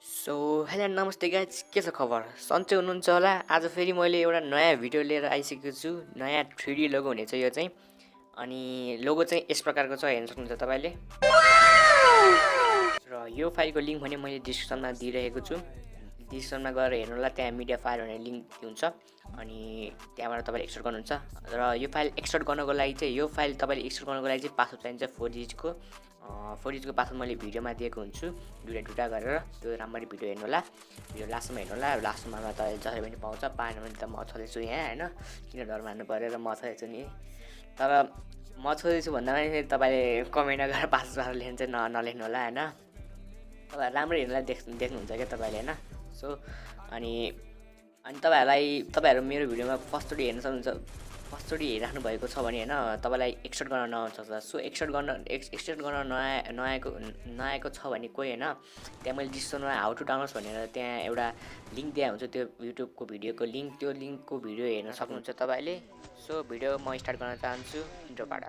So hello नमस्ते guys, के छ खबर? सन्चै हुनुहुन्छ होला। आज फेरि मैले एउटा नयाँ भिडियो लिएर आइसकेको छु। नयाँ 3D लोगो हुनेछ यो चाहिँ। अनि लोगो चाहिँ यस प्रकारको छ, हेर्न सक्नुहुन्छ तपाईँले। र यो फाइलको लिङ्क भने मैले डिस्क्रिप्सनमा दिइरहेको छु। डिस्क्रिप्सनमा गएर हेर्नु होला, त्यहाँ मिडिया फाइल भन्ने लिङ्क हुन्छ। अनि त्यहाँबाट तपाईँले एक्सपोर्ट गर्नुहुन्छ। र यो फाइल एक्सपोर्ट गर्नको लागि चाहिँ पासवर्ड चाहिन्छ 4GB को पासवर्ड मैले भिडियोमा दिएको हुन्छु, दुईटा गरेर। त्यो राम्ररी भिडियो हेर्नु होला, भिडियो लास्टमा हेर्नु होला। लास्टमा तपाईँले जसरी पनि पाउँछ, पाएन भने त म छोड्दैछु यहाँ होइन, किन डर मान्नु पऱ्यो। र म छोड्दैछु नि, तर म छोड्दैछु भन्दा पनि फेरि तपाईँले कमेन्ट गरेर पासवर्ड लेख्नु चाहिँ नलेख्नु होला होइन। तपाईँहरू राम्रै हेर्नुलाई देख्नुहुन्छ क्या तपाईँले होइन। सो अनि तपाईँहरू मेरो भिडियोमा फर्स्टचोटि हेर्न सक्नुहुन्छ। फर्स्टचोटि हेरिराख्नु भएको छ भने होइन, तपाईँलाई एक्सपोर्ट गर्न नआउन सक्छ। सो एक्सपोर्ट गर्न नआएको छ भने कोही होइन, त्यहाँ मैले डिस्क्रिप्सनमा हाउ टु डाउनलोड भनेर त्यहाँ एउटा लिङ्क दिएको हुन्छ, त्यो युट्युबको भिडियोको लिङ्क। त्यो लिङ्कको भिडियो हेर्न सक्नुहुन्छ तपाईँले। सो भिडियो म स्टार्ट गर्न चाहन्छु इन्ट्रोबाट।